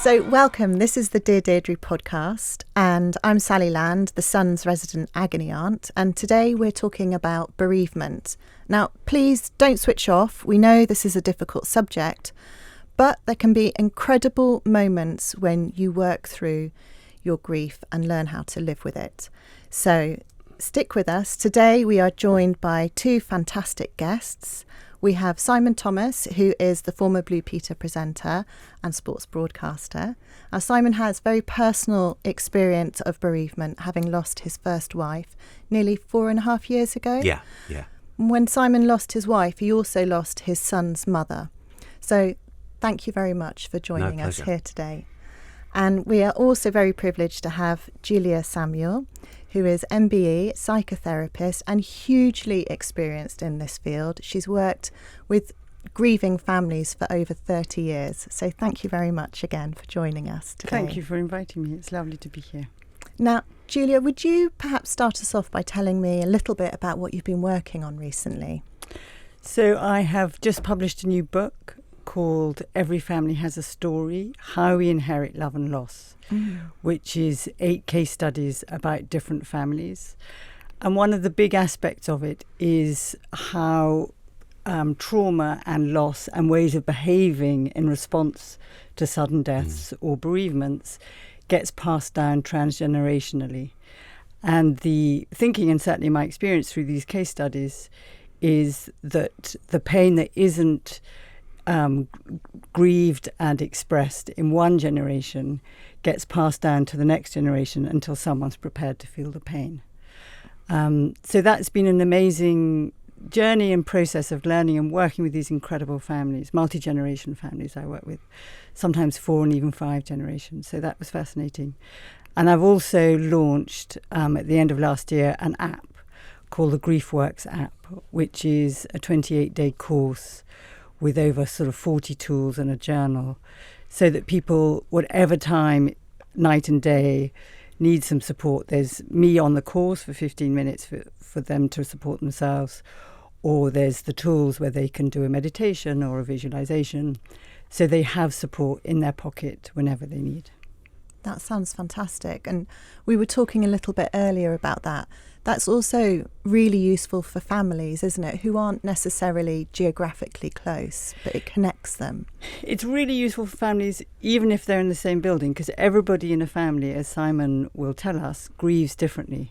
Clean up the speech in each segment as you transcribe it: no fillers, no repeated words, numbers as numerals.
So welcome, this is the Dear Deidre podcast, and I'm Sally Land, the Sun's resident agony aunt, and today we're talking about bereavement. Now, please don't switch off. We know this is a difficult subject, but there can be incredible moments when you work through your grief and learn how to live with it. So stick with us. Today we are joined by two fantastic guests. We have Simon Thomas, who is the former Blue Peter presenter and sports broadcaster. Now, Simon has very personal experience of bereavement, having lost his first wife nearly 4.5 years ago. Yeah. When Simon lost his wife, he also lost his son's mother. So thank you very much for joining us here today. And we are also very privileged to have Julia Samuel, who is MBE, psychotherapist, and hugely experienced in this field. She's worked with grieving families for over 30 years. So thank you very much again for joining us today. Thank you for inviting me. It's lovely to be here. Now, Julia, would you perhaps start us off by telling me a little bit about what you've been working on recently? So I have just published a new book called Every Family Has a Story, How We Inherit Love and Loss, which is 8 case studies about different families. And one of the big aspects of it is how trauma and loss and ways of behaving in response to sudden deaths or bereavements gets passed down transgenerationally. And the thinking, and certainly my experience through these case studies, is that the pain that isn't grieved and expressed in one generation gets passed down to the next generation until someone's prepared to feel the pain. So that's been an amazing journey and process of learning and working with these incredible families, multi-generation families I work with, sometimes 4 and even 5 generations. So that was fascinating. And I've also launched at the end of last year an app called the GriefWorks app, which is a 28-day course with over sort of 40 tools and a journal, so that people, whatever time, night and day, need some support. There's me on the course for 15 minutes for them to support themselves, or there's the tools where they can do a meditation or a visualization, so they have support in their pocket whenever they need. That sounds fantastic. And we were talking a little bit earlier about that. That's also really useful for families, isn't it, who aren't necessarily geographically close, but it connects them. It's really useful for families, even if they're in the same building, because everybody in a family, as Simon will tell us, grieves differently.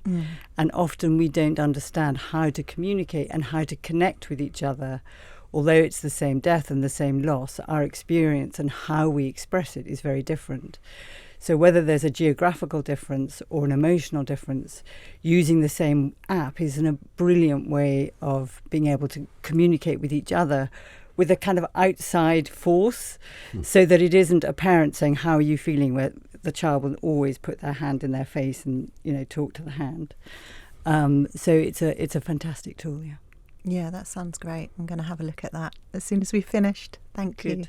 And often we don't understand how to communicate and how to connect with each other. Although it's the same death and the same loss, our experience and how we express it is very different. So whether there's a geographical difference or an emotional difference, using the same app is a brilliant way of being able to communicate with each other with a kind of outside force, so that it isn't a parent saying, "How are you feeling?" where the child will always put their hand in their face and, talk to the hand. So it's a fantastic tool, yeah. Yeah, that sounds great. I'm going to have a look at that as soon as we've finished. Thank you.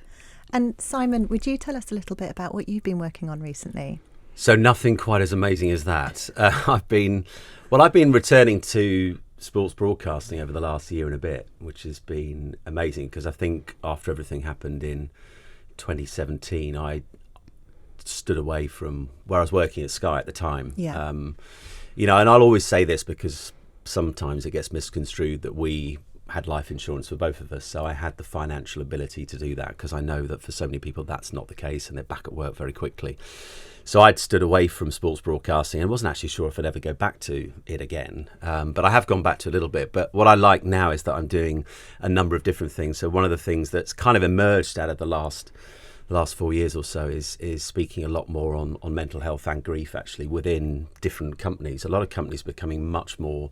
And Simon, would you tell us a little bit about what you've been working on recently? So nothing quite as amazing as that. I've been returning to sports broadcasting over the last year and a bit, which has been amazing, because I think after everything happened in 2017, I stood away from where I was working at Sky at the time. Yeah. And I'll always say this because sometimes it gets misconstrued that we had life insurance for both of us, so I had the financial ability to do that, because I know that for so many people that's not the case and they're back at work very quickly. So I'd stood away from sports broadcasting and wasn't actually sure if I'd ever go back to it again, but I have gone back to a little bit. But what I like now is that I'm doing a number of different things. So one of the things that's kind of emerged out of the last 4 years or so is speaking a lot more on mental health and grief, actually, within different companies. A lot of companies becoming much more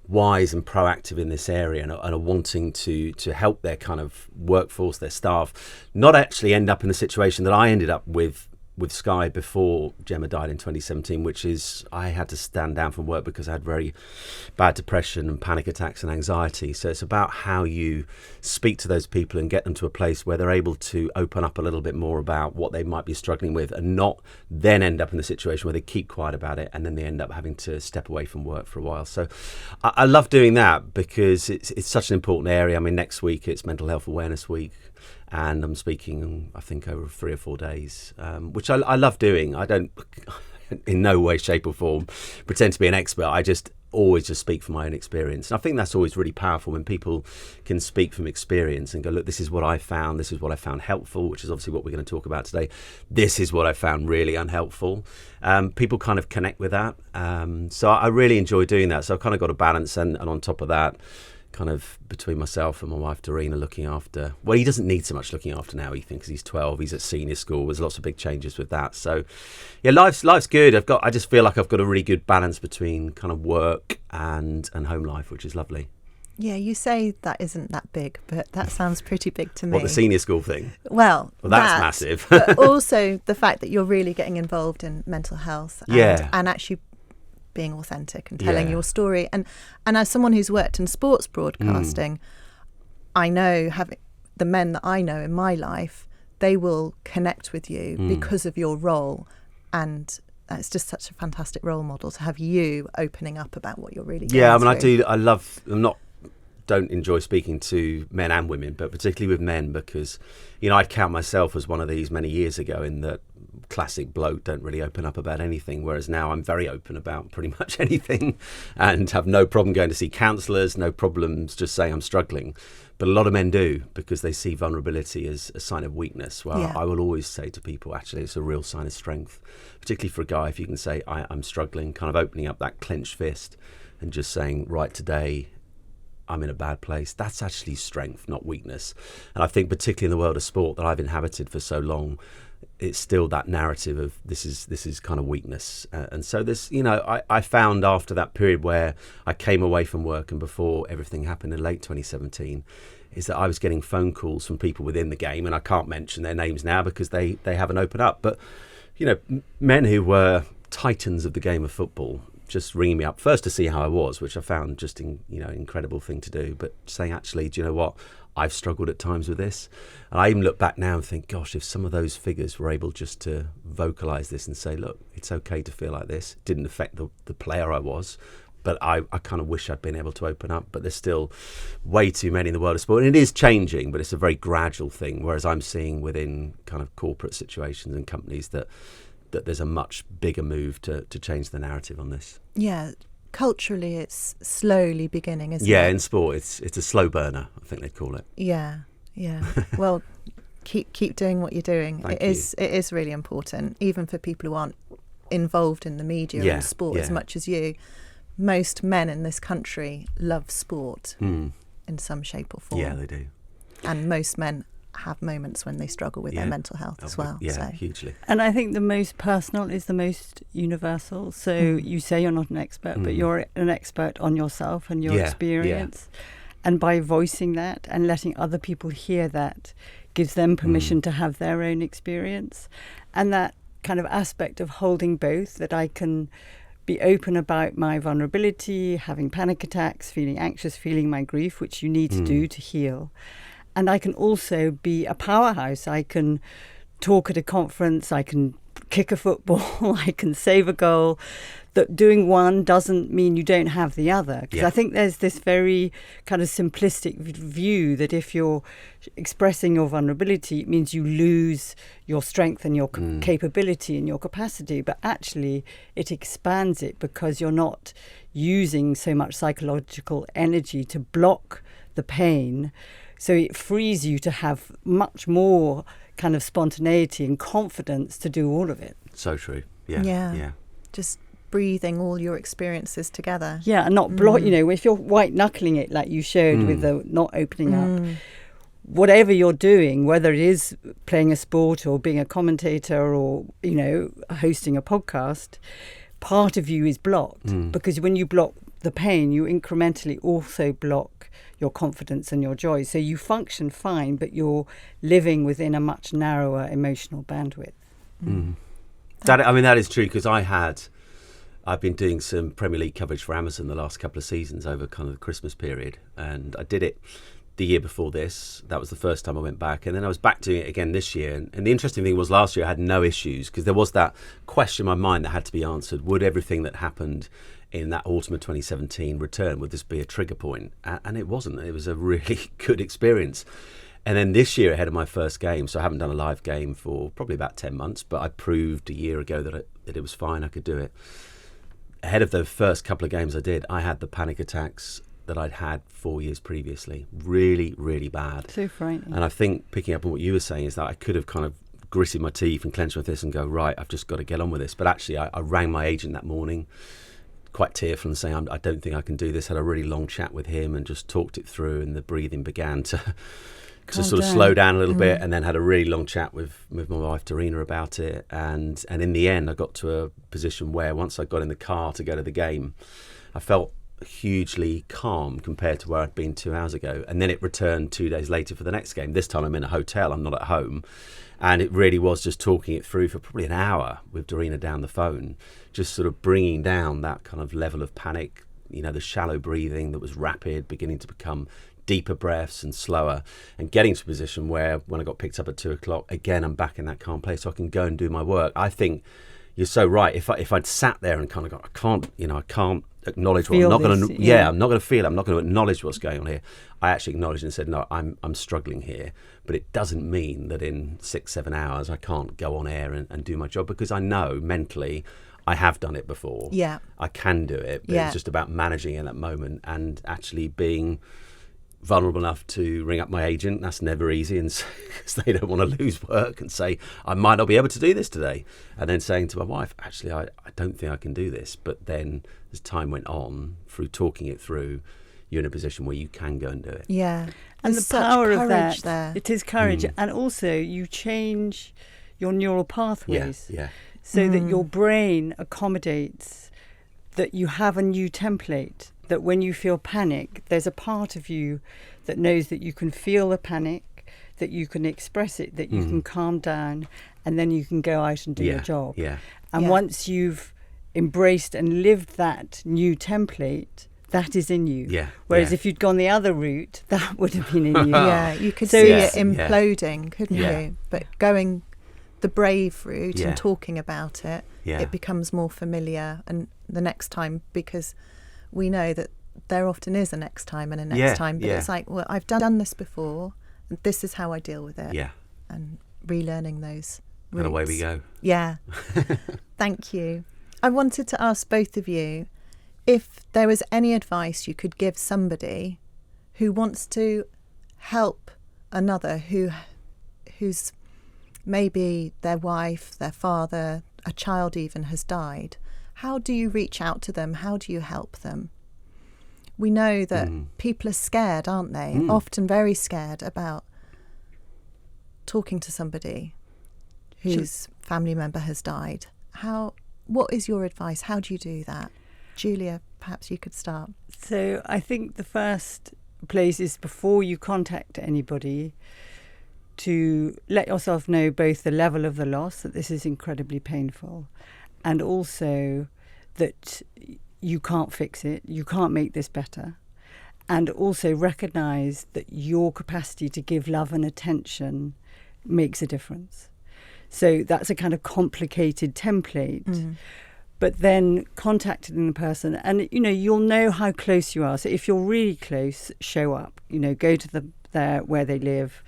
wise and proactive in this area, and are wanting to help their kind of workforce, their staff, not actually end up in the situation that I ended up with Sky before Gemma died in 2017, which is I had to stand down from work because I had very bad depression and panic attacks and anxiety. So it's about how you speak to those people and get them to a place where they're able to open up a little bit more about what they might be struggling with, and not then end up in the situation where they keep quiet about it and then they end up having to step away from work for a while. So I love doing that because it's such an important area. I mean, next week it's Mental Health Awareness Week, and I'm speaking, I think, over 3 or 4 days, which I love doing. I don't, in no way, shape or form, pretend to be an expert. I just always just speak from my own experience. And I think that's always really powerful when people can speak from experience and go, look, this is what I found. This is what I found helpful, which is obviously what we're going to talk about today. This is what I found really unhelpful. People kind of connect with that. So I really enjoy doing that. So I've kind of got a balance. And on top of that, kind of between myself and my wife Doreen are looking after, well, he doesn't need so much looking after now, Ethan, because he's 12, he's at senior school. There's lots of big changes with that. So yeah, life's good. I just feel like I've got a really good balance between kind of work and home life, which is lovely. Yeah, you say that isn't that big, but that sounds pretty big to me. What, the senior school thing? Well, that's massive. But also the fact that you're really getting involved in mental health and actually being authentic and telling your story. And as someone who's worked in sports broadcasting, I know, having the men that I know in my life, they will connect with you because of your role. And it's just such a fantastic role model to have you opening up about what you're really going through. Don't enjoy speaking to men and women, but particularly with men, because, I'd count myself as one of these many years ago in that classic bloke, don't really open up about anything, whereas now I'm very open about pretty much anything and have no problem going to see counsellors, no problems just saying I'm struggling. But a lot of men do, because they see vulnerability as a sign of weakness. Well, I will always say to people, actually, it's a real sign of strength, particularly for a guy, if you can say, I'm struggling, kind of opening up that clenched fist and just saying, right, today I'm in a bad place. That's actually strength, not weakness. And I think particularly in the world of sport that I've inhabited for so long, it's still that narrative of this is kind of weakness. And so this, I found after that period where I came away from work and before everything happened in late 2017, is that I was getting phone calls from people within the game, and I can't mention their names now because they haven't opened up. But, men who were titans of the game of football, just ringing me up first to see how I was, which I found just incredible thing to do, but saying, actually, do you know what, I've struggled at times with this. And I even look back now and think, gosh, if some of those figures were able just to vocalize this and say, look, it's okay to feel like this. It didn't affect the player I was, but I kind of wish I'd been able to open up. But there's still way too many in the world of sport, and it is changing, but it's a very gradual thing, whereas I'm seeing within kind of corporate situations and companies that there's a much bigger move to change the narrative on this. Yeah, culturally it's slowly beginning, isn't it? Yeah, in sport it's a slow burner, I think they'd call it. Yeah. Well, keep doing what you're doing. Thank It is really important, even for people who aren't involved in the media and sport as much as you. Most men in this country love sport in some shape or form. Yeah, they do. And most men have moments when they struggle with their mental health as well. Yeah, so. hugely. And I think the most personal is the most universal. So you say you're not an expert, but you're an expert on yourself and your experience. And by voicing that and letting other people hear that gives them permission to have their own experience. And that kind of aspect of holding both, that I can be open about my vulnerability, having panic attacks, feeling anxious, feeling my grief, which you need to do to heal. And I can also be a powerhouse. I can talk at a conference, I can kick a football, I can save a goal. That doing one doesn't mean you don't have the other. Because I think there's this very kind of simplistic view that if you're expressing your vulnerability, it means you lose your strength and your capability and your capacity. But actually, it expands it because you're not using so much psychological energy to block the pain. So it frees you to have much more kind of spontaneity and confidence to do all of it. So true. Yeah. Just breathing all your experiences together. Yeah, and not block, if you're white knuckling it like you showed with the not opening up, whatever you're doing, whether it is playing a sport or being a commentator or, hosting a podcast, part of you is blocked because when you block the pain, you incrementally also block your confidence and your joy. So you function fine, but you're living within a much narrower emotional bandwidth. That is true, because I've been doing some Premier League coverage for Amazon the last couple of seasons over kind of the Christmas period, and I did it the year before this. That was the first time I went back, and then I was back doing it again this year. And the interesting thing was last year I had no issues, because there was that question in my mind that had to be answered. Would everything that happened in that autumn of 2017 return? Would this be a trigger point? And it wasn't. It was a really good experience. And then this year, ahead of my first game, so I haven't done a live game for probably about 10 months, but I proved a year ago that it was fine, I could do it. Ahead of the first couple of games I did, I had the panic attacks that I'd had 4 years previously. Really, really bad. So frightening. And I think, picking up on what you were saying, is that I could have kind of gritted my teeth and clenched my fists and go, right, I've just got to get on with this. But actually, I rang my agent that morning, quite tearful, and saying, I don't think I can do this. Had a really long chat with him and just talked it through, and the breathing began to sort of slow down a little bit, and then had a really long chat with my wife Darina about it, and in the end I got to a position where once I got in the car to go to the game, I felt hugely calm compared to where I'd been 2 hours ago. And then it returned 2 days later for the next game. This time I'm in a hotel, I'm not at home, and it really was just talking it through for probably an hour with Darina down the phone, just sort of bringing down that kind of level of panic, the shallow breathing that was rapid, beginning to become deeper breaths and slower, and getting to a position where when I got picked up at 2:00, again, I'm back in that calm place so I can go and do my work. I think you're so right. If I'd sat there and kind of gone, I can't acknowledge what I'm not going to, I'm not going to feel it, I'm not going to acknowledge what's going on here. I actually acknowledged and said, no, I'm struggling here, but it doesn't mean that in 6-7 hours I can't go on air and do my job, because I know mentally I have done it before. Yeah. I can do it, but it's just about managing in that moment and actually being vulnerable enough to ring up my agent. That's never easy, and because they don't want to lose work, and say I might not be able to do this today, and then saying to my wife, actually I don't think I can do this. But then as time went on, through talking it through, you're in a position where you can go and do it. And There's the power of that there. It is courage. And also you change your neural pathways so that your brain accommodates that you have a new template, that when you feel panic, there's a part of you that knows that you can feel the panic, that you can express it, that you can calm down, and then you can go out and do your job. And once you've embraced and lived that new template, that is in you. Whereas if you'd gone the other route, that would have been in you. You could see it imploding, couldn't you? But going the brave route and talking about it, it becomes more familiar, and the next time, because we know that there often is a next time and a next time, but it's like, well, I've done this before, and this is how I deal with it. And relearning those routes. And away we go. Thank you. I wanted to ask both of you if there was any advice you could give somebody who wants to help another who's maybe their wife, their father, a child even has died. How do you reach out to them? How do you help them? We know that people are scared, aren't they? Often very scared about talking to somebody whose family member has died. What is your advice? How do you do that? Julia, perhaps you could start. So I think the first place is, before you contact anybody, to let yourself know both the level of the loss, that this is incredibly painful, and also that you can't fix it, you can't make this better, and also recognise that your capacity to give love and attention makes a difference. So that's a kind of complicated template. But then contacting the person, and you'll know how close you are. So if you're really close, show up. Go to where they live,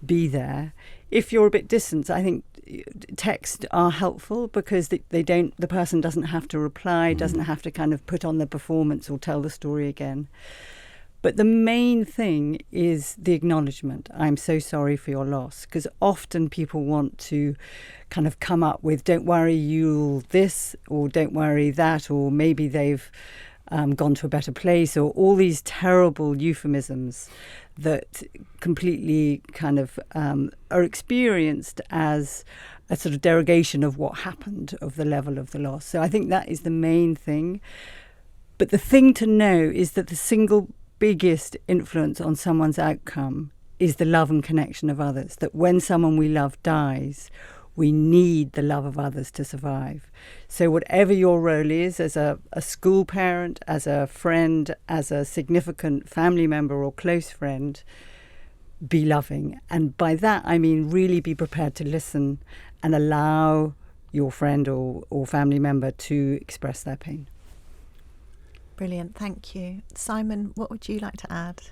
be there. If you're a bit distant, I think texts are helpful, because the person doesn't have to reply, doesn't have to kind of put on the performance or tell the story again. But the main thing is the acknowledgement. I'm so sorry for your loss, because often people want to kind of come up with, don't worry, you'll this, or don't worry that, or maybe they've gone to a better place, or all these terrible euphemisms that completely kind of are experienced as a sort of derogation of what happened, of the level of the loss. So I think that is the main thing. But the thing to know is that the single biggest influence on someone's outcome is the love and connection of others. That when someone we love dies, we need the love of others to survive. So whatever your role is, as a school parent, as a friend, as a significant family member or close friend, be loving. And by that, I mean really be prepared to listen and allow your friend or family member to express their pain. Brilliant, thank you. Simon, what would you like to add?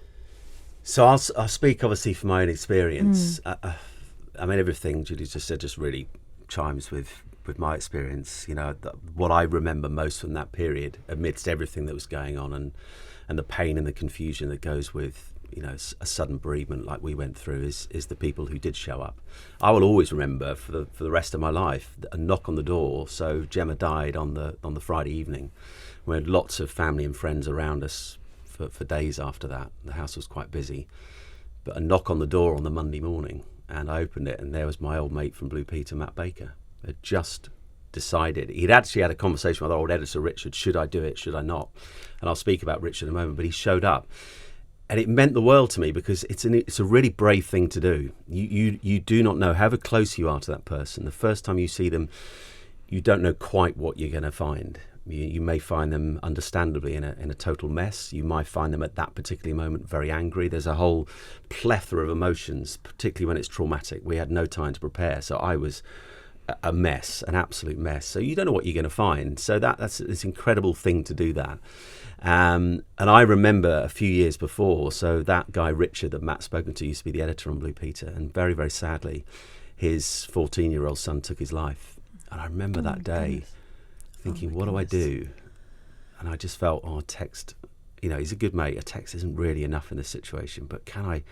So I'll speak obviously from my own experience. I mean, everything Julie just said just really chimes with my experience. You know, what I remember most from that period, amidst everything that was going on, and the pain and the confusion that goes with, you know, a sudden bereavement like we went through, is the people who did show up. I will always remember for the rest of my life a knock on the door. So Gemma died on the Friday evening. We had lots of family and friends around us for days after that. The house was quite busy, but a knock on the door on the Monday morning, and I opened it, and there was my old mate from Blue Peter, Matt Baker. Had just decided, he'd actually had a conversation with our old editor Richard, should I do it, should I not? And I'll speak about Richard in a moment, but he showed up, and it meant the world to me, because it's a really brave thing to do. You do not know, however close you are to that person, the first time you see them, you don't know quite what you're going to find. You may find them understandably in a total mess. You might find them at that particular moment very angry. There's a whole plethora of emotions, particularly when it's traumatic. We had no time to prepare, so I was a mess, an absolute mess. So you don't know what you're going to find. So that's this incredible thing to do that. And I remember a few years before, so that guy Richard that Matt's spoken to used to be the editor on Blue Peter, and very, very sadly, his 14-year-old son took his life. And I remember that day thinking, what do I do? And I just felt, a text, you know, he's a good mate. A text isn't really enough in this situation, but can I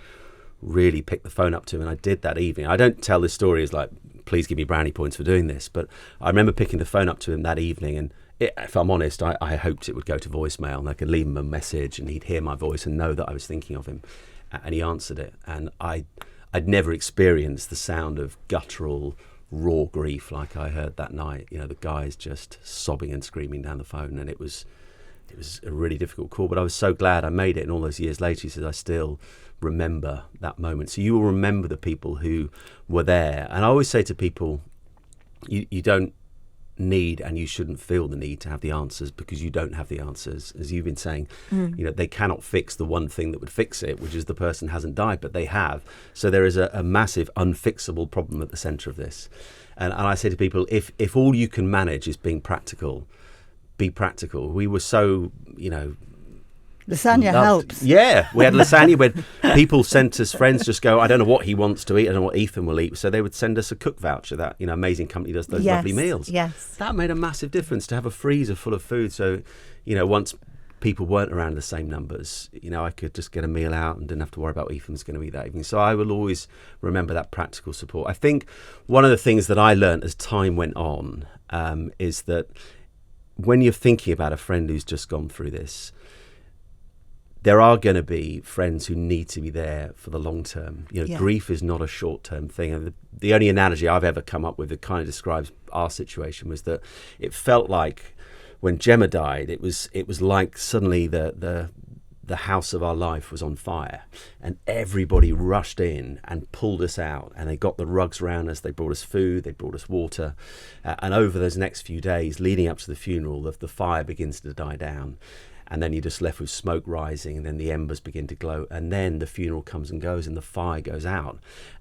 really pick the phone up to him? And I did that evening. I don't tell this story as like, please give me brownie points for doing this, but I remember picking the phone up to him that evening, and if I'm honest, I hoped it would go to voicemail and I could leave him a message and he'd hear my voice and know that I was thinking of him. And he answered it. And I'd never experienced the sound of guttural, raw grief like I heard that night. You know, the guys just sobbing and screaming down the phone, and it was a really difficult call, but I was so glad I made it. And all those years later, he says, I still remember that moment. So you will remember the people who were there. And I always say to people, you don't need, and you shouldn't feel the need to have the answers, because you don't have the answers. As you've been saying, you know, they cannot fix the one thing that would fix it, which is the person hasn't died, but they have. So there is a massive unfixable problem at the centre of this. And I say to people, if all you can manage is being practical, be practical. We were so, you know, lasagna helps. Yeah, we had lasagna when people sent us, friends just go, I don't know what he wants to eat, I don't know what Ethan will eat. So they would send us a cook voucher. That, you know, amazing company does those lovely meals. Yes. That made a massive difference, to have a freezer full of food. So, you know, once people weren't around the same numbers, you know, I could just get a meal out and didn't have to worry about what Ethan's going to eat that evening. So I will always remember that practical support. I think one of the things that I learned as time went on is that when you're thinking about a friend who's just gone through this, there are going to be friends who need to be there for the long term. You know, grief is not a short term thing. And the only analogy I've ever come up with that kind of describes our situation was that it felt like when Gemma died, it was like suddenly the house of our life was on fire, and everybody rushed in and pulled us out, and they got the rugs around us, they brought us food, they brought us water, and over those next few days leading up to the funeral, the fire begins to die down. And then you're just left with smoke rising, and then the embers begin to glow, and then the funeral comes and goes and the fire goes out.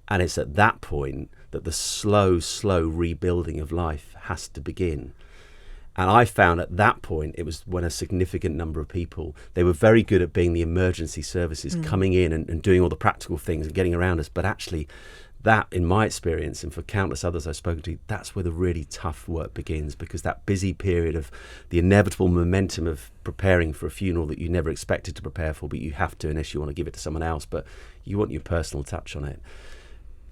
And it's at that point that the slow rebuilding of life has to begin. And I found at that point, it was when a significant number of people, they were very good at being the emergency services, coming in and doing all the practical things and getting around us. But actually, that, in my experience, and for countless others I've spoken to, that's where the really tough work begins, because that busy period of the inevitable momentum of preparing for a funeral that you never expected to prepare for, but you have to unless you want to give it to someone else, but you want your personal touch on it.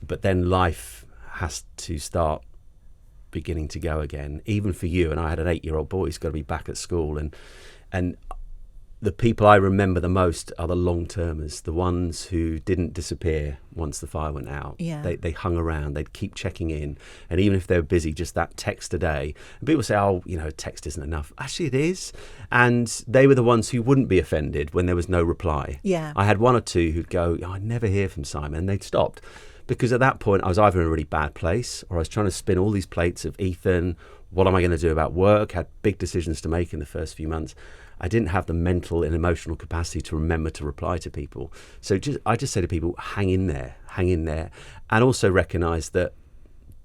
But then life has to start beginning to go again, even for you. And I had an 8-year-old boy who's got to be back at school, and the people I remember the most are the long-termers, the ones who didn't disappear once the fire went out. Yeah. They hung around, they'd keep checking in. And even if they were busy, just that text a day. And people say, oh, you know, text isn't enough. Actually, it is. And they were the ones who wouldn't be offended when there was no reply. Yeah. I had one or two who'd go, I never hear from Simon. And they'd stopped. Because at that point, I was either in a really bad place, or I was trying to spin all these plates of Ethan, what am I going to do about work? Had big decisions to make in the first few months. I didn't have the mental and emotional capacity to remember to reply to people. So I just say to people, hang in there. And also recognise that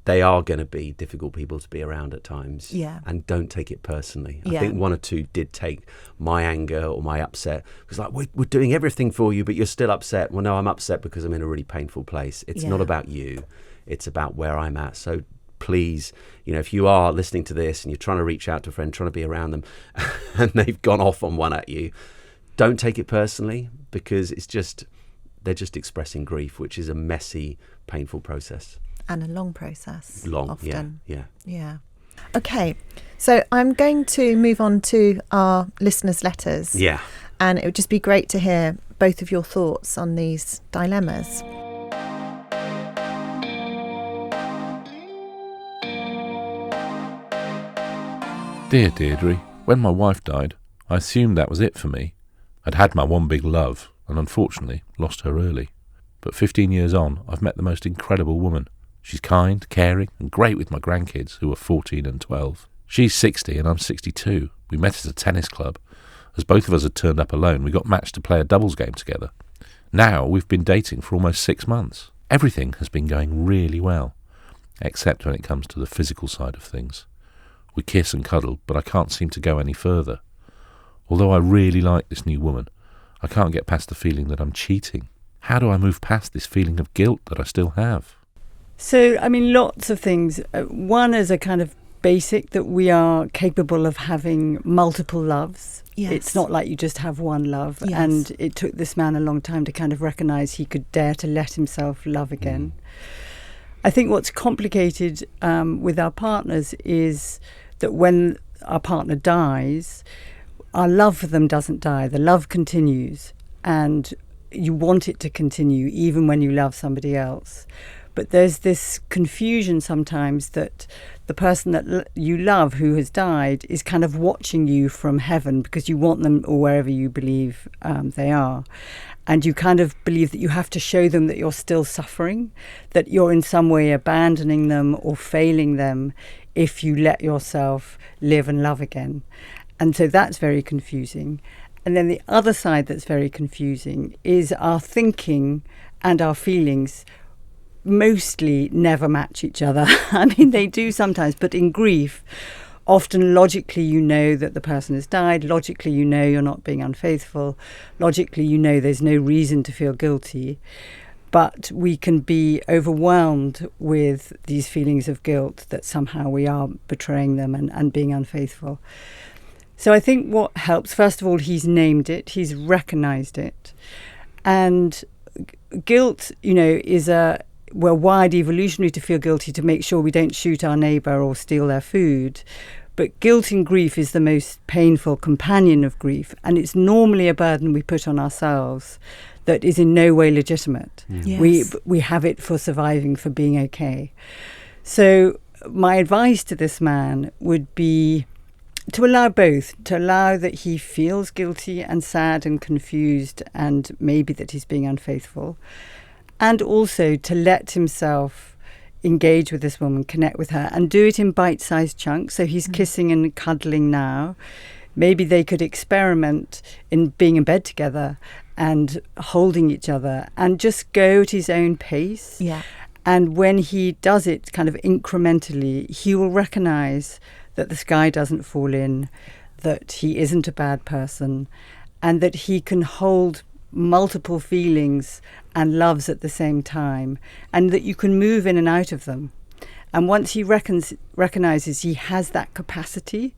they are going to be difficult people to be around at times. Yeah. And don't take it personally. Yeah. I think one or two did take my anger or my upset. It was like, we're doing everything for you, but you're still upset. Well, no, I'm upset because I'm in a really painful place. It's not about you. It's about where I'm at. So please, if you are listening to this and you're trying to reach out to a friend, trying to be around them, and they've gone off on one at you, don't take it personally, because they're just expressing grief, which is a messy, painful process. And a long process. Long, often. Yeah. Okay, so I'm going to move on to our listeners' letters. Yeah. And it would just be great to hear both of your thoughts on these dilemmas. Dear Deirdre, when my wife died, I assumed that was it for me. I'd had my one big love, and unfortunately lost her early. But 15 years on, I've met the most incredible woman. She's kind, caring, and great with my grandkids, who are 14 and 12. She's 60 and I'm 62. We met at a tennis club. As both of us had turned up alone, we got matched to play a doubles game together. Now we've been dating for almost 6 months. Everything has been going really well, except when it comes to the physical side of things. We kiss and cuddle, but I can't seem to go any further. Although I really like this new woman, I can't get past the feeling that I'm cheating. How do I move past this feeling of guilt that I still have? So, lots of things. One is a kind of basic that we are capable of having multiple loves. Yes. It's not like you just have one love. Yes. And it took this man a long time to kind of recognise he could dare to let himself love again. I think what's complicated with our partners is that when our partner dies, our love for them doesn't die. The love continues, and you want it to continue even when you love somebody else. But there's this confusion sometimes that the person that you love who has died is kind of watching you from heaven, because you want them, or wherever you believe they are. And you kind of believe that you have to show them that you're still suffering, that you're in some way abandoning them or failing them if you let yourself live and love again. And so that's very confusing. And then the other side that's very confusing is our thinking and our feelings mostly never match each other. They do sometimes, but in grief, often logically you know that the person has died, logically you know you're not being unfaithful, logically you know there's no reason to feel guilty, but we can be overwhelmed with these feelings of guilt that somehow we are betraying them and being unfaithful. So I think what helps, first of all, he's named it, he's recognised it. And guilt, we're wired evolutionary to feel guilty to make sure we don't shoot our neighbour or steal their food. But guilt in grief is the most painful companion of grief, and it's normally a burden we put on ourselves that is in no way legitimate. Yes. We have it for surviving, for being okay. So my advice to this man would be to allow both, to allow that he feels guilty and sad and confused and maybe that he's being unfaithful, and also to let himself engage with this woman, connect with her, and do it in bite-sized chunks. So he's kissing and cuddling now. Maybe they could experiment in being in bed together and holding each other and just go at his own pace. Yeah. And when he does it kind of incrementally, he will recognise that the sky doesn't fall in, that he isn't a bad person, and that he can hold multiple feelings and loves at the same time, and that you can move in and out of them. And once he recognises he has that capacity,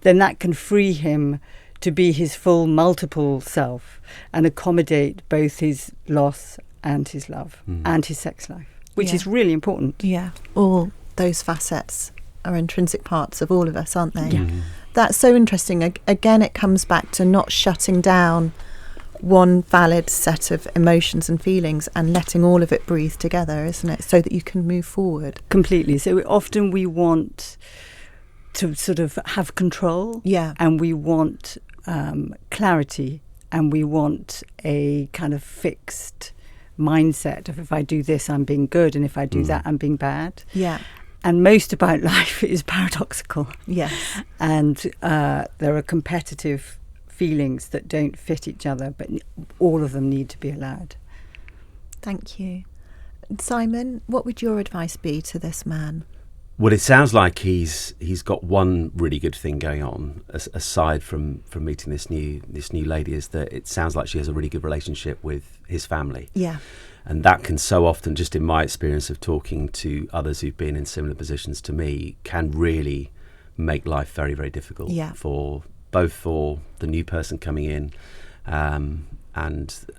then that can free him to be his full multiple self and accommodate both his loss and his love and his sex life, which is really important. Yeah, all those facets are intrinsic parts of all of us, aren't they? Yeah. That's so interesting. Again, it comes back to not shutting down one valid set of emotions and feelings and letting all of it breathe together, isn't it? So that you can move forward. Completely. So often we want to sort of have control. Yeah. And we want clarity, and we want a kind of fixed mindset of, if I do this, I'm being good, and if I do that, I'm being bad. Yeah. And most about life is paradoxical. Yes. And there are competitive feelings that don't fit each other, but all of them need to be allowed. Thank you. Simon, what would your advice be to this man? Well, it sounds like he's got one really good thing going on, aside from meeting this new lady, is that it sounds like she has a really good relationship with his family. Yeah. And that can so often, just in my experience of talking to others who've been in similar positions to me, can really make life very, very difficult for the new person coming in and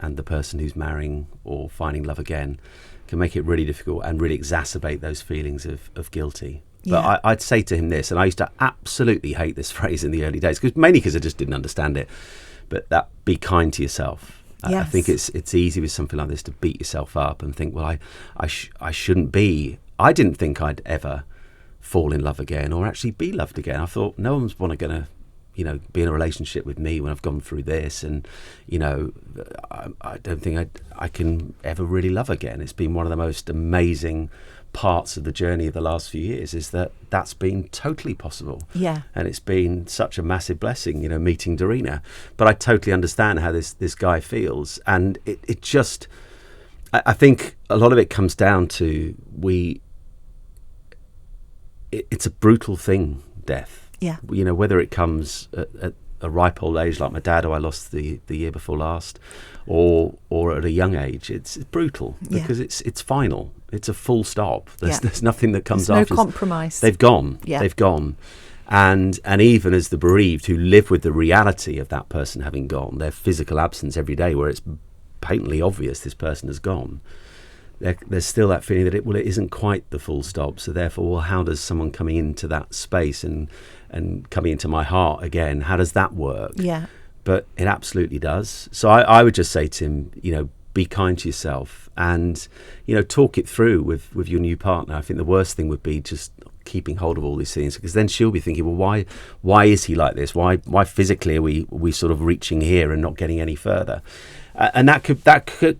the person who's marrying or finding love again. Can make it really difficult and really exacerbate those feelings of guilty. But I'd say to him this, and I used to absolutely hate this phrase in the early days, mainly because I just didn't understand it, but that be kind to yourself. I think it's easy with something like this to beat yourself up and think, well, I shouldn't be. I didn't think I'd ever fall in love again or actually be loved again. I thought no one's going to be in a relationship with me when I've gone through this, and I don't think I can ever really love again. It's been one of the most amazing parts of the journey of the last few years, is that's been totally possible. Yeah. And it's been such a massive blessing, meeting Darina. But I totally understand how this guy feels, and it just, I think a lot of it comes down to it's a brutal thing, death. Yeah. Whether it comes at a ripe old age like my dad, who I lost the year before last, or at a young age, it's brutal because it's final. It's a full stop. There's nothing that comes after. No compromise. They've gone. Yeah. They've gone. And even as the bereaved who live with the reality of that person having gone, their physical absence every day, where it's patently obvious this person has gone, there's still that feeling that it isn't quite the full stop. So therefore, how does someone coming into that space and coming into my heart again, how does that work? Yeah. But it absolutely does. So I would just say to him, be kind to yourself and, talk it through with your new partner. I think the worst thing would be just keeping hold of all these things, because then she'll be thinking, well, why is he like this? Why physically are we sort of reaching here and not getting any further? And that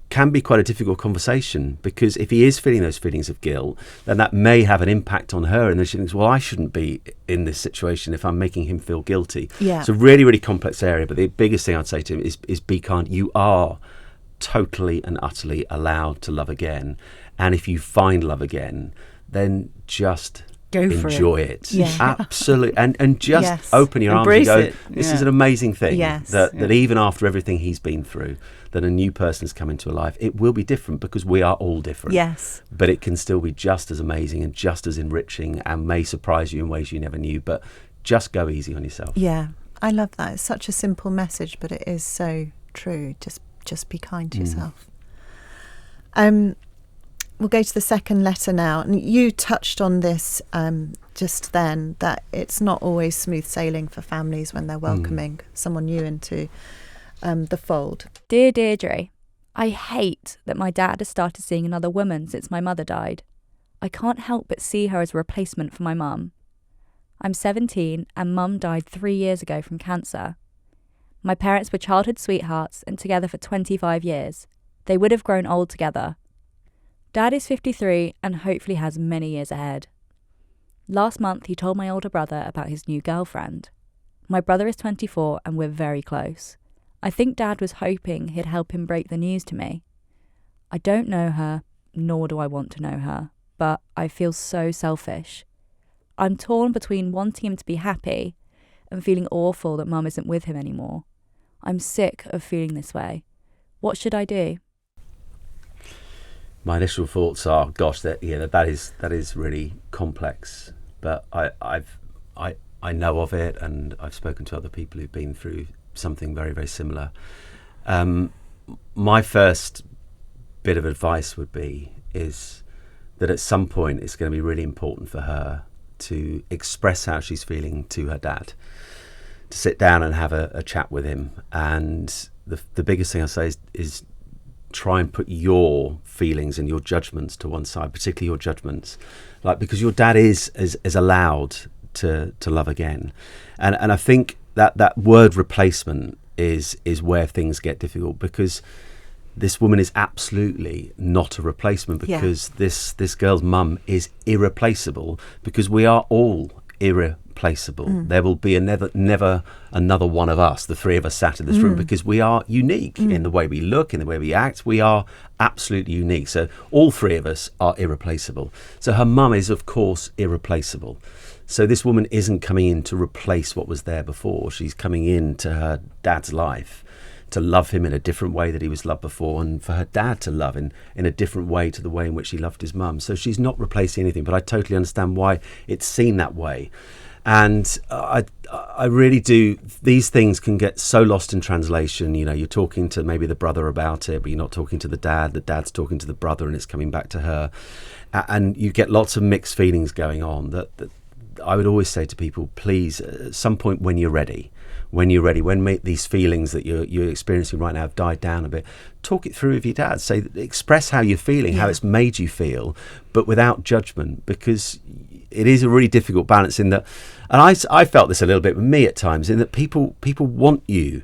can be quite a difficult conversation, because if he is feeling those feelings of guilt, then that may have an impact on her, and then she thinks, well, I shouldn't be in this situation if I'm making him feel guilty. Yeah. It's a really, really complex area, but the biggest thing I'd say to him is be kind. You are totally and utterly allowed to love again, and if you find love again, then just enjoy it. Yeah. Absolutely. And just open your Embrace arms and it. go, this is an amazing thing. Yes. That even after everything he's been through, that a new person has come into a life, it will be different, because we are all different. Yes. But it can still be just as amazing and just as enriching, and may surprise you in ways you never knew. But just go easy on yourself. Yeah. I love that. It's such a simple message, but it is so true. Just be kind to yourself. We'll go to the second letter now. And you touched on this just then, that it's not always smooth sailing for families when they're welcoming someone new into the fold. Dear Deirdre, I hate that my dad has started seeing another woman since my mother died. I can't help but see her as a replacement for my mum. I'm 17 and mum died 3 years ago from cancer. My parents were childhood sweethearts and together for 25 years. They would have grown old together. Dad is 53 and hopefully has many years ahead. Last month he told my older brother about his new girlfriend. My brother is 24 and we're very close. I think Dad was hoping he'd help him break the news to me. I don't know her, nor do I want to know her, but I feel so selfish. I'm torn between wanting him to be happy and feeling awful that Mum isn't with him anymore. I'm sick of feeling this way. What should I do? My initial thoughts are, gosh, that is really complex. But I know of it, and I've spoken to other people who've been through something very, very similar. My first bit of advice would be is that at some point it's going to be really important for her to express how she's feeling to her dad, to sit down and have a chat with him. And the biggest thing I say is try and put your feelings and your judgments to one side, particularly your judgments, because your dad is allowed to love again. And I think that word replacement is where things get difficult, because this woman is absolutely not a replacement, because this girl's mum is irreplaceable, because we are all irreplaceable. irreplaceable. There will be never another one of us, the three of us sat in this room, because we are unique in the way we look, in the way we act. We are absolutely unique. So all three of us are irreplaceable. So her mum is, of course, irreplaceable. So this woman isn't coming in to replace what was there before. She's coming into her dad's life to love him in a different way that he was loved before, and for her dad to love in a different way to the way in which he loved his mum. So she's not replacing anything, but I totally understand why it's seen that way. And I really do. These things can get so lost in translation. You know, you're talking to maybe the brother about it, but you're not talking to the dad. The dad's talking to the brother, and it's coming back to her. And you get lots of mixed feelings going on. That I would always say to people, please, at some point when you're ready, when these feelings that you're experiencing right now have died down a bit, talk it through with your dad. Express how you're feeling, how it's made you feel, but without judgment, because it is a really difficult balance in that. And I felt this a little bit with me at times, in that people want you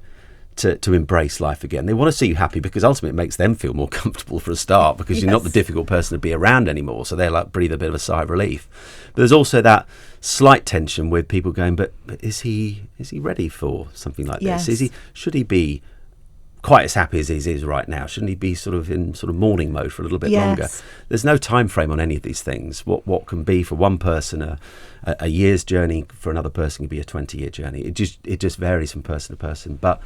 to embrace life again. They want to see you happy, because ultimately it makes them feel more comfortable for a start, because you're not the difficult person to be around anymore. So they're like, breathe a bit of a sigh of relief. But there's also that slight tension with people going, but is he ready for something like this? Should he be quite as happy as he is right now? Shouldn't he be sort of in mourning mode for a little bit longer? There's no time frame on any of these things. What can be for one person a year's journey, for another person can be a 20-year journey. It just varies from person to person. But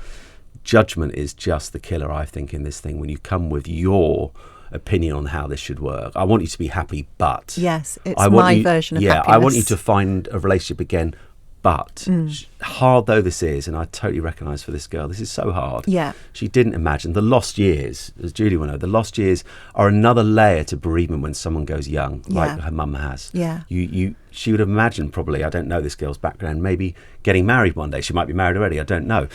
judgment is just the killer, I think, in this thing. When you come with your opinion on how this should work, I want you to be happy, but it's my version of happiness. I want you to find a relationship again, but hard though this is, and I totally recognise for this girl, this is so hard. She didn't imagine the lost years, as Julie will know. The lost years are another layer to bereavement when someone goes young, like her mum has. She would have imagined, probably, I don't know this girl's background, maybe getting married one day. She might be married already, I don't know.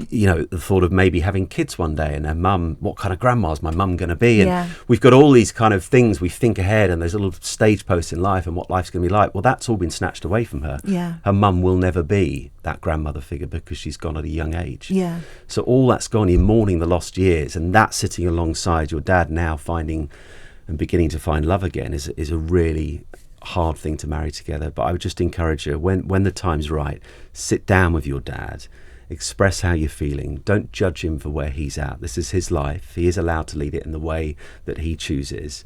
You know, the thought of maybe having kids one day, and her mum, what kind of grandma is my mum going to be? And we've got all these kind of things we think ahead, and there's little stage posts in life and what life's going to be like. Well, that's all been snatched away from her. Her mum will never be that grandmother figure, because she's gone at a young age. So all that's gone. You're mourning the lost years, and that sitting alongside your dad now finding and beginning to find love again is a really hard thing to marry together. But I would just encourage you, when the time's right, sit down with your dad, express how you're feeling. Don't judge him for where he's at. This is his life. He is allowed to lead it in the way that he chooses,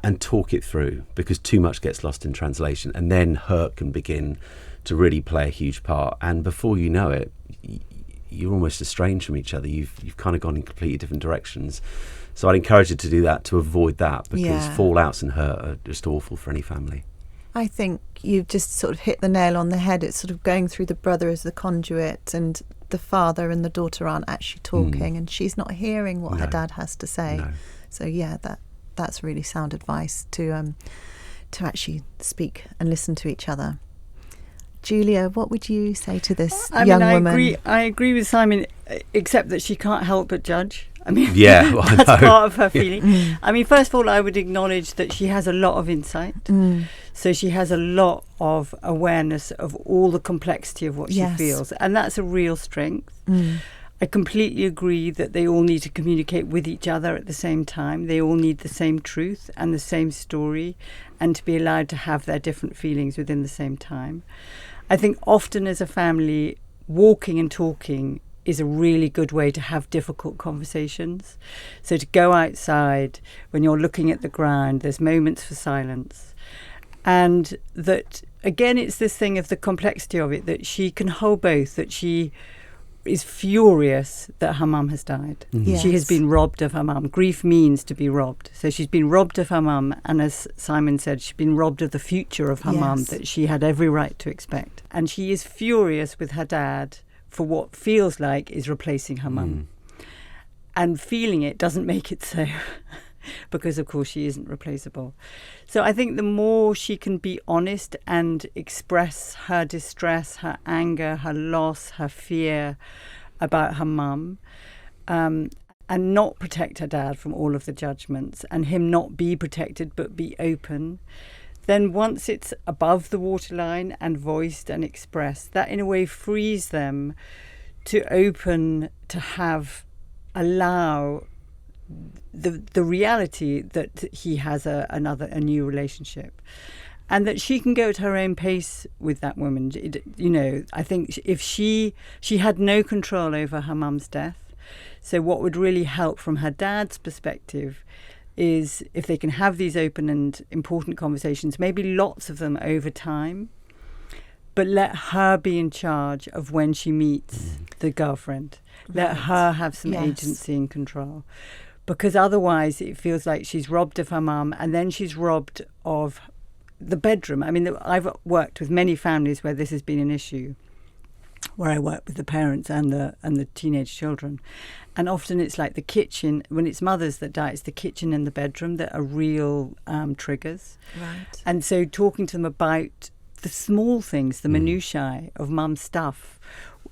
and talk it through, because too much gets lost in translation, and then hurt can begin to really play a huge part. And before you know it, you're almost estranged from each other. You've kind of gone in completely different directions. So I'd encourage you to do that, to avoid that, because fallouts and hurt are just awful for any family. I think you've just sort of hit the nail on the head. It's sort of going through the brother as the conduit, and the father and the daughter aren't actually talking, and she's not hearing what her dad has to say. So that's really sound advice, to actually speak and listen to each other. Julia, what would you say to this young woman? I agree with Simon, except that she can't help but judge. I mean, that's part of her feeling. I mean, first of all, I would acknowledge that she has a lot of insight. So she has a lot of awareness of all the complexity of what she feels. And that's a real strength. I completely agree that they all need to communicate with each other at the same time. They all need the same truth and the same story, and to be allowed to have their different feelings within the same time. I think often as a family, walking and talking is a really good way to have difficult conversations. So to go outside when you're looking at the ground, there's moments for silence. And that, again, it's this thing of the complexity of it, that she can hold both, that she is furious that her mum has died. She has been robbed of her mum. Grief means to be robbed. So she's been robbed of her mum, and as Simon said, she's been robbed of the future of her mum that she had every right to expect. And she is furious with her dad for what feels like is replacing her mum. And feeling it doesn't make it so, because of course she isn't replaceable. So I think the more she can be honest and express her distress, her anger, her loss, her fear about her mum, and not protect her dad from all of the judgments, and him not be protected but be open, then once it's above the waterline and voiced and expressed, that in a way frees them to open, to allow the reality that he has a new relationship. and that she can go at her own pace with that woman. You know, I think if she had no control over her mum's death, so what would really help from her dad's perspective is if they can have these open and important conversations, maybe lots of them over time, but let her be in charge of when she meets the girlfriend. Let her have some agency and control. Because otherwise it feels like she's robbed of her mum, and then she's robbed of the bedroom. I mean, I've worked with many families where this has been an issue, where I work with the parents and the teenage children. And often it's like the kitchen, when it's mothers that die, it's the kitchen and the bedroom that are real triggers. Right. And so talking to them about the small things, the minutiae of mum's stuff.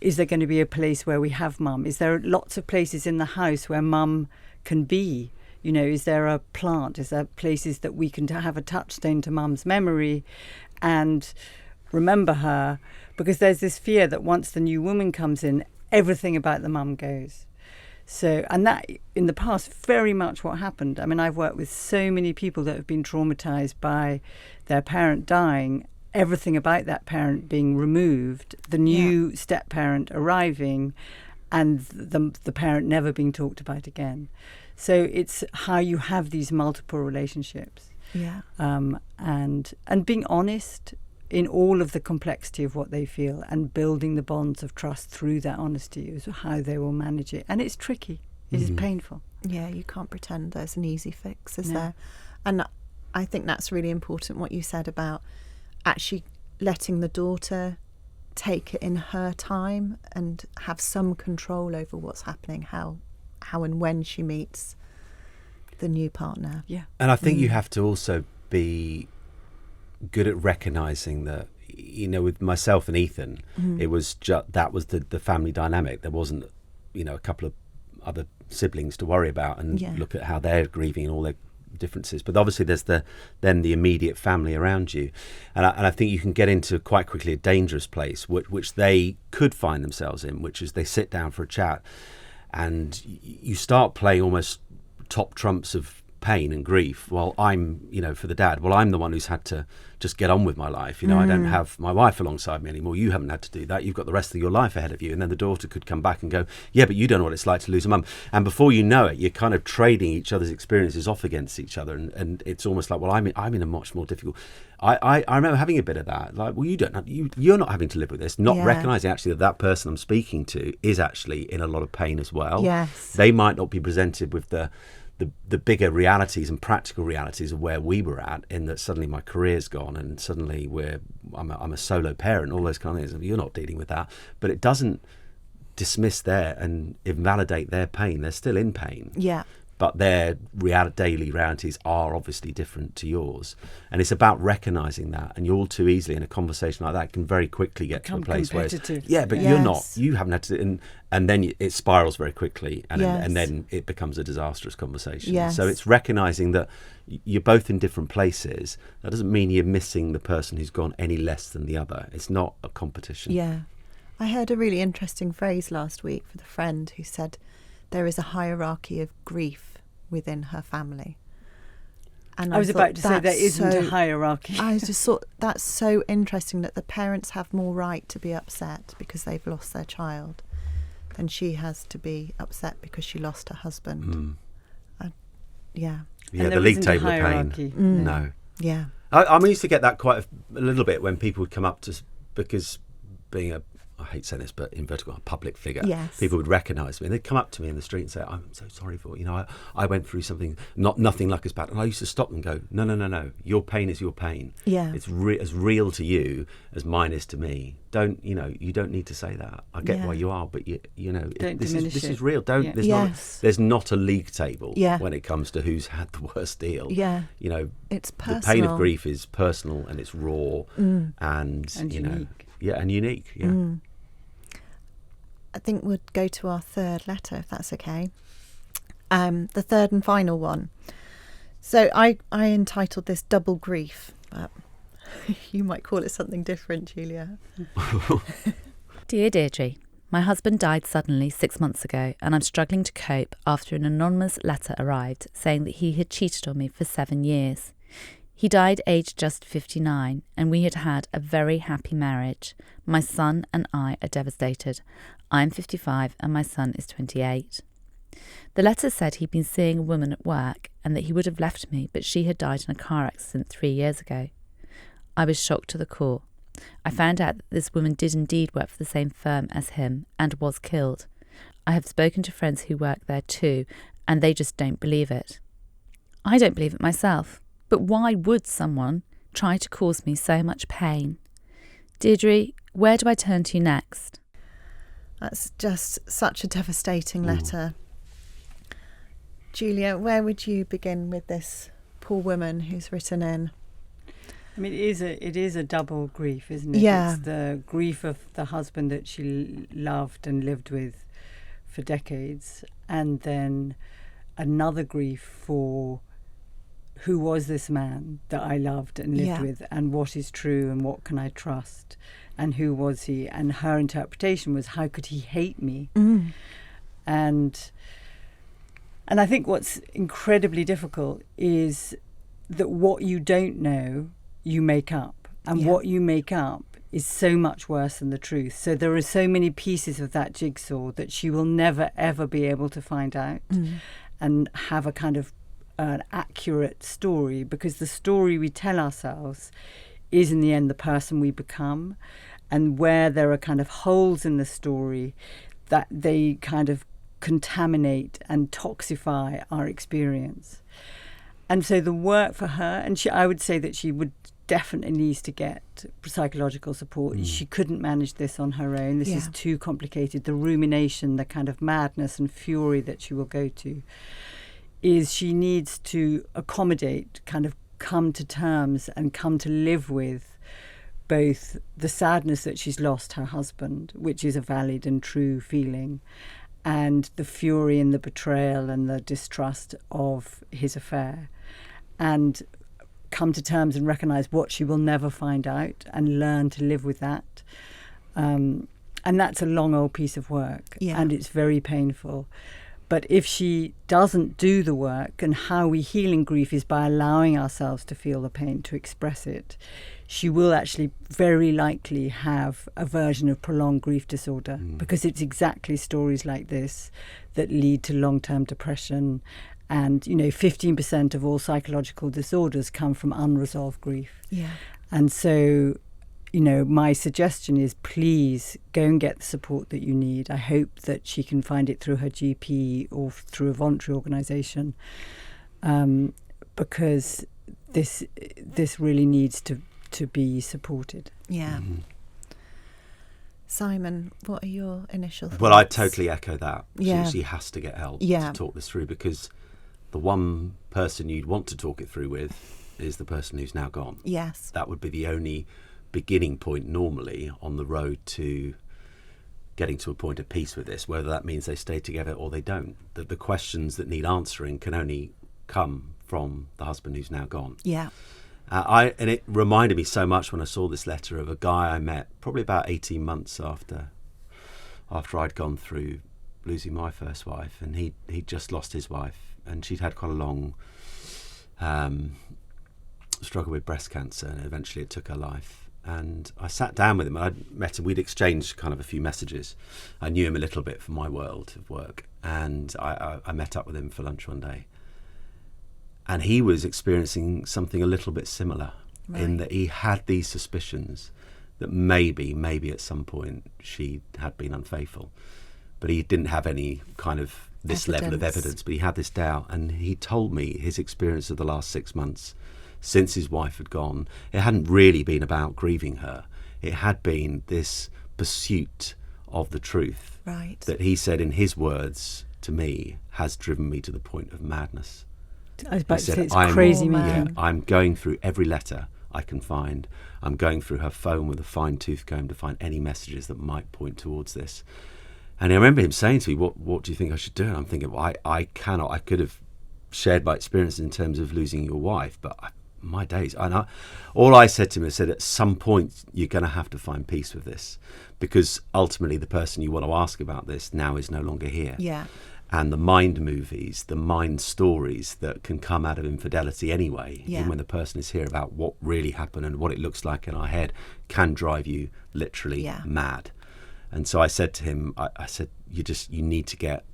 Is there going to be a place where we have mum? Is there lots of places in the house where mum can be? You know, is there a plant? Is there places that we can have a touchstone to mum's memory and remember her? Because there's this fear that once the new woman comes in, everything about the mum goes. So, and that in the past, very much what happened. I mean, I've worked with so many people that have been traumatized by their parent dying, everything about that parent being removed, the new step-parent arriving, and the parent never being talked about again. So it's how you have these multiple relationships, and being honest in all of the complexity of what they feel, and building the bonds of trust through that honesty is how they will manage it. And it's tricky. It is painful. Yeah, you can't pretend there's an easy fix, is there? And I think that's really important what you said about actually letting the daughter take it in her time and have some control over what's happening, how and when she meets the new partner. Yeah. And I think you have to also be good at recognising that, you know, with myself and Ethan, it was just that was the family dynamic. There wasn't, you know, a couple of other siblings to worry about and look at how they're grieving and all their differences. But obviously there's the immediate family around you, and I think you can get into quite quickly a dangerous place which they could find themselves in, which is they sit down for a chat and you start playing almost top trumps of pain and grief. Well, I'm, you know, for the dad, well, I'm the one who's had to just get on with my life. You know, I don't have my wife alongside me anymore. You haven't had to do that. You've got the rest of your life ahead of you. And then the daughter could come back and go, yeah, but you don't know what it's like to lose a mum. And before you know it, you're kind of trading each other's experiences off against each other. And it's almost like, well, I'm in a much more difficult... I remember having a bit of that. Like, well, you're not having to live with this, not recognising actually that person I'm speaking to is actually in a lot of pain as well. Yes. They might not be presented with the bigger realities and practical realities of where we were at, in that suddenly my career's gone and suddenly I'm a solo parent, all those kind of things. You're not dealing with that, but it doesn't dismiss and invalidate their pain. They're still in pain. Yeah. But their daily realities are obviously different to yours. And it's about recognising that. And you all too easily in a conversation like that can very quickly get to a place where it's, you're not. You haven't had to, and then it spirals very quickly, and then it becomes a disastrous conversation. Yes. So it's recognising that you're both in different places. That doesn't mean you're missing the person who's gone any less than the other. It's not a competition. Yeah. I heard a really interesting phrase last week with a friend who said there is a hierarchy of grief within her family. And I was about to say there isn't a hierarchy. I just thought that's so interesting, that the parents have more right to be upset because they've lost their child than she has to be upset because she lost her husband. Yeah, the league table of pain. No. Yeah. I used to get that quite a little bit when people would come up to, because being I hate saying this, but in vertical, a public figure, people would recognise me and they'd come up to me in the street and say, I'm so sorry for, I went through something, nothing like as bad. And I used to stop and go, no, your pain is your pain. Yeah. It's as real to you as mine is to me. You don't need to say that. I get why you are, but this is real. There's not a league table when it comes to who's had the worst deal. Yeah. It's The personal. pain of grief is personal and it's raw and unique. And unique. Yeah. I think we'll go to our third letter, if that's okay. The third and final one. So I entitled this Double Grief, but you might call it something different, Julia. Dear Deirdre, my husband died suddenly 6 months ago, and I'm struggling to cope after an anonymous letter arrived saying that he had cheated on me for 7 years. He died aged just 59, and we had had a very happy marriage. My son and I are devastated. I'm 55 and my son is 28. The letter said he'd been seeing a woman at work and that he would have left me, but she had died in a car accident 3 years ago. I was shocked to the core. I found out that this woman did indeed work for the same firm as him and was killed. I have spoken to friends who work there too, and they just don't believe it. I don't believe it myself, but why would someone try to cause me so much pain? Deirdre, where do I turn to next? That's just such a devastating letter. Julia, where would you begin with this poor woman who's written in? I mean, it is a double grief, isn't it? Yeah. It's the grief of the husband that she loved and lived with for decades, and then another grief for who was this man that I loved and lived with, and what is true and what can I trust, and who was he? And her interpretation was, how could he hate me? And I think what's incredibly difficult is that what you don't know, you make up. And what you make up is so much worse than the truth. So there are so many pieces of that jigsaw that she will never, ever be able to find out and have a kind of an accurate story, because the story we tell ourselves is in the end the person we become, and where there are kind of holes in the story that they kind of contaminate and toxify our experience. And so the work for her, and I would say that she would definitely needs to get psychological support. She couldn't manage this on her own. This is too complicated. The rumination, the kind of madness and fury that she will go to, is she needs to accommodate, kind of come to terms and come to live with both the sadness that she's lost her husband, which is a valid and true feeling, and the fury and the betrayal and the distrust of his affair, and come to terms and recognise what she will never find out and learn to live with that. And that's a long old piece of work, and it's very painful. But if she doesn't do the work, and how we heal in grief is by allowing ourselves to feel the pain, to express it, she will actually very likely have a version of prolonged grief disorder, because it's exactly stories like this that lead to long-term depression. And, 15% of all psychological disorders come from unresolved grief. Yeah. And so, my suggestion is, please go and get the support that you need. I hope that she can find it through her GP or through a voluntary organisation, because this really needs to be supported. Yeah. Simon, what are your initial thoughts? Well, I totally echo that. Yeah. She has to get help to talk this through, because the one person you'd want to talk it through with is the person who's now gone. Yes. That would be the only beginning point normally on the road to getting to a point of peace with this, whether that means they stay together or they don't. The questions that need answering can only come from the husband who's now gone. Yeah. And it reminded me so much when I saw this letter of a guy I met probably about 18 months after I'd gone through losing my first wife, and he'd just lost his wife, and she'd had quite a long struggle with breast cancer, and eventually it took her life. And I sat down with him, and I'd met him. We'd exchanged kind of a few messages. I knew him a little bit from my world of work, and I met up with him for lunch one day. And he was experiencing something a little bit similar, in that he had these suspicions that maybe at some point she had been unfaithful. But he didn't have any kind of this level of evidence, but he had this doubt. And he told me his experience of the last 6 months since his wife had gone. It hadn't really been about grieving her. It had been this pursuit of the truth that he said, in his words to me, has driven me to the point of madness. I was about to say, it's crazy, man. Yeah, I'm going through every letter I can find. I'm going through her phone with a fine-tooth comb to find any messages that might point towards this. And I remember him saying to me, what do you think I should do? And I'm thinking, well, I could have shared my experience in terms of losing your wife, but my days. All I said to him, I said, at some point you're going to have to find peace with this, because ultimately the person you want to ask about this now is no longer here. Yeah. and the mind movies, the mind stories that can come out of infidelity anyway, Yeah. even when the person is here about what really happened and what it looks like in our head, can drive you literally Yeah. mad. And so I said to him, I said, you need to get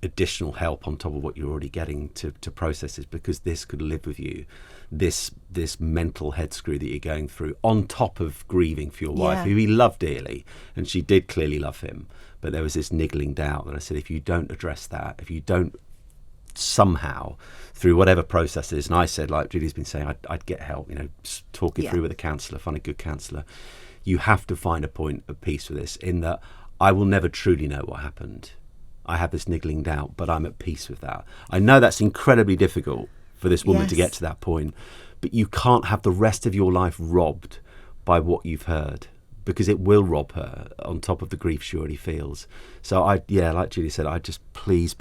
additional help on top of what you're already getting to process this, because this could live with you, this mental head screw that you're going through, on top of grieving for your wife, Yeah. who he loved dearly, and she did clearly love him, but there was this niggling doubt. And I said, if you don't address that, if you don't somehow, through whatever process it is, and I said, like Julia's been saying, I'd get help, talk it Yeah. through with a counsellor, find a good counsellor. You have to find a point of peace with this, in that I will never truly know what happened. I have this niggling doubt, but I'm at peace with that. I know that's incredibly difficult for this woman to Yes. get to that point, but you can't have the rest of your life robbed by what you've heard, because it will rob her on top of the grief she already feels. So like Julia said, I just please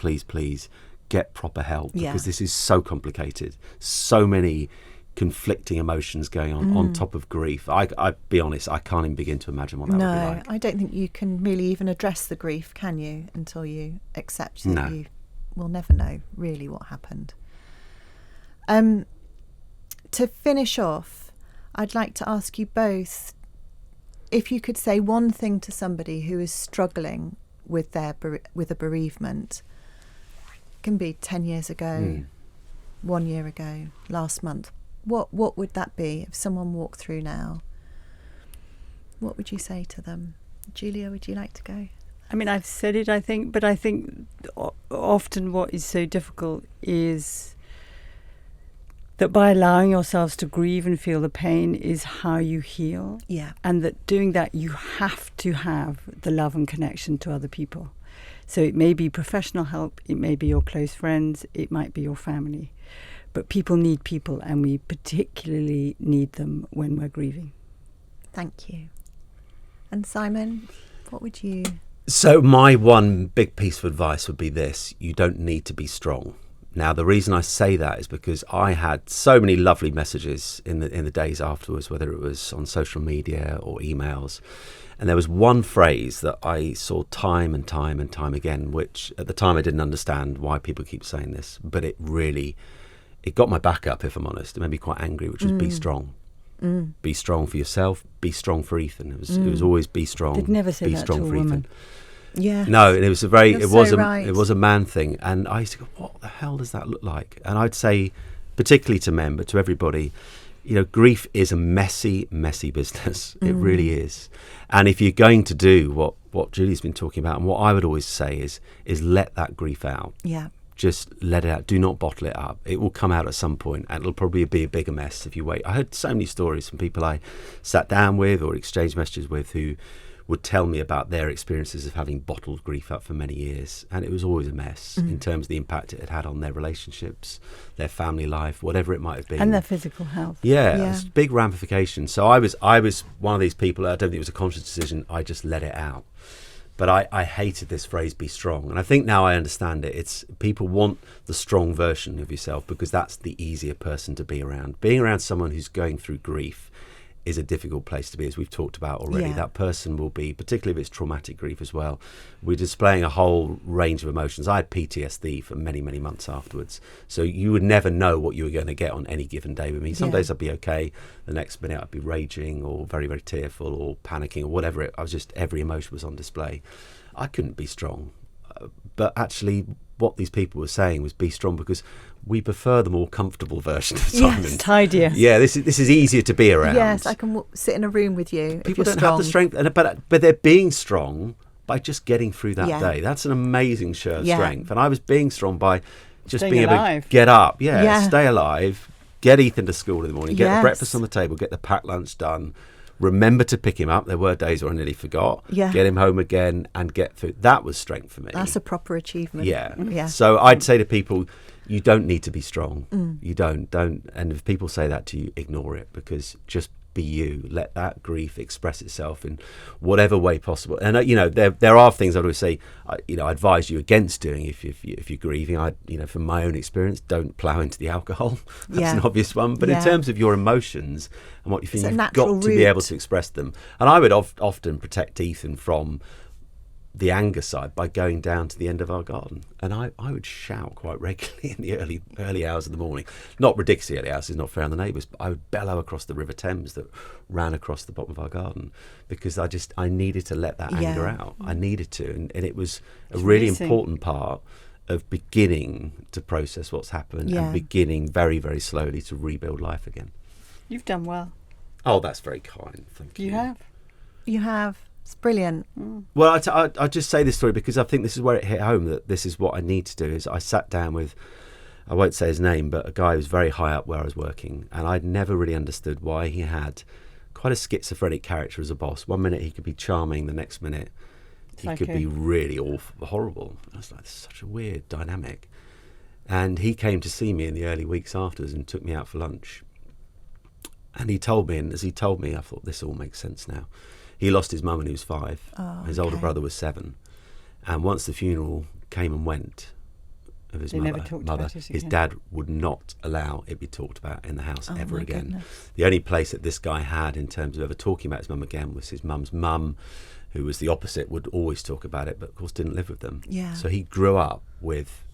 get proper help, Yeah. because this is so complicated. So many conflicting emotions going on top of grief. I'd be honest, I can't even begin to imagine what that would be No, like. I don't think you can really even address the grief, can you, until you accept that No. you will never know really what happened. To finish off, I'd like to ask you both if you could say one thing to somebody who is struggling with with a bereavement. It can be 10 years ago, 1 year ago, last month. What would that be if someone walked through now? What would you say to them? Julia, would you like to go? I mean, I've said it, I think, but I think often what is so difficult is that by allowing yourselves to grieve and feel the pain is how you heal. Yeah. And that doing that, you have to have the love and connection to other people. So it may be professional help, it may be your close friends, it might be your family. But people need people, and we particularly need them when we're grieving. Thank you. And Simon, what would you... So my one big piece of advice would be this: you don't need to be strong. Now, the reason I say that is because I had so many lovely messages in the days afterwards, whether it was on social media or emails. And there was one phrase that I saw time and time and time again, which at the time I didn't understand why people keep saying this, but it got my back up, if I'm honest. It made me quite angry, which was be strong. Be strong for yourself, be strong for Ethan. It was always be strong. They'd never say be that strong to a for woman. Ethan. Yeah. No, it was right. it was a man thing, and I used to go, what the hell does that look like? And I'd say, particularly to men, but to everybody, grief is a messy business. It really is. And if you're going to do what Julie's been talking about, and what I would always say is let that grief out. Yeah. Just let it out. Do not bottle it up. It will come out at some point, and it'll probably be a bigger mess if you wait. I heard so many stories from people I sat down with or exchanged messages with who would tell me about their experiences of having bottled grief up for many years, and it was always a mess in terms of the impact it had on their relationships, their family life, whatever it might have been, And their physical health. Yeah, Yeah. it's big ramifications. So I was one of these people. I don't think it was a conscious decision. I just let it out. But I hated this phrase, be strong. And I think now I understand it. It's people want the strong version of yourself because that's the easier person to be around. Being around someone who's going through grief is a difficult place to be, as we've talked about already. Yeah. That person will be, particularly if it's traumatic grief as well, we're displaying a whole range of emotions. I had PTSD for many, many months afterwards. So you would never know what you were going to get on any given day with me. Some Yeah. days I'd be okay. The next minute I'd be raging or very, very tearful or panicking or whatever. I was just, every emotion was on display. I couldn't be strong. But actually what these people were saying was be strong because we prefer the more comfortable version of Simon. Yes, tidier. Yeah, this is easier to be around. Yes, I can sit in a room with you. People if you're don't strong. have the strength, but they're being strong by just getting through that Yeah. day. That's an amazing show of Yeah. strength. And I was being strong by just Staying being able alive. to get up, Yeah. stay alive, get Ethan to school in the morning, get Yes. the breakfast on the table, get the packed lunch done, remember to pick him up. There were days where I nearly forgot. Yeah. Get him home again and get through. That was strength for me. That's a proper achievement. Yeah. Yeah. So I'd say to people, you don't need to be strong. Mm. You don't. And if people say that to you, ignore it because just be you. Let that grief express itself in whatever way possible. And there are things I'd always say. I advise you against doing if you're grieving. From my own experience, don't plough into the alcohol. That's Yeah. an obvious one. But Yeah. in terms of your emotions and what you think, It's a you've natural got to be able route. to express them. And I would often protect Ethan from the anger side by going down to the end of our garden. And I would shout quite regularly in the early hours of the morning. Not ridiculously early hours, it's not fair on the neighbours, but I would bellow across the River Thames that ran across the bottom of our garden, because I needed to let that anger out. I needed to. And it was a really important part of beginning to process what's happened and beginning very, very slowly to rebuild life again. You've done well. Oh, that's very kind. Thank you. You have. It's brilliant. Well, I just say this story because I think this is where it hit home, that this is what I need to do. Is I sat down with, I won't say his name, but a guy who was very high up where I was working, and I'd never really understood why he had quite a schizophrenic character as a boss. One minute he could be charming, the next minute he could be really awful, horrible. I was like, this is such a weird dynamic. And he came to see me in the early weeks afterwards and took me out for lunch. And he told me, and as he told me, I thought, this all makes sense now. He lost his mum when he was 5. His older brother was 7. And once the funeral came and went of his mother, his dad would not allow it be talked about in the house ever again. Goodness. The only place that this guy had in terms of ever talking about his mum again was his mum's mum, who was the opposite, would always talk about it, but of course didn't live with them. Yeah. So he grew up with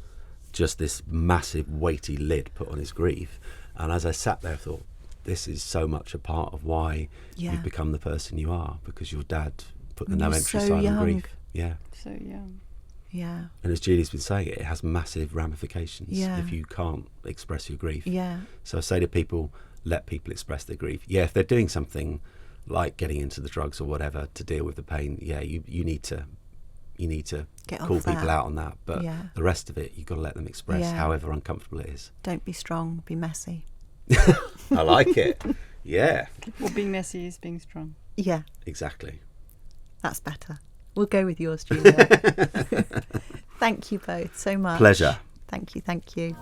just this massive weighty lid put on his grief. And as I sat there, I thought, this is so much a part of why you've become the person you are, because your dad put the no entry sign on grief. Yeah. So young. Yeah. And as Julie's been saying, it has massive ramifications if you can't express your grief. Yeah. So I say to people, let people express their grief. Yeah, if they're doing something like getting into the drugs or whatever to deal with the pain, you need to call people out on that. But the rest of it, you've got to let them express however uncomfortable it is. Don't be strong, be messy. I like it. Yeah. Well, being messy is being strong. Yeah. Exactly. That's better. We'll go with yours, Julia. Thank you both so much. Pleasure. Thank you.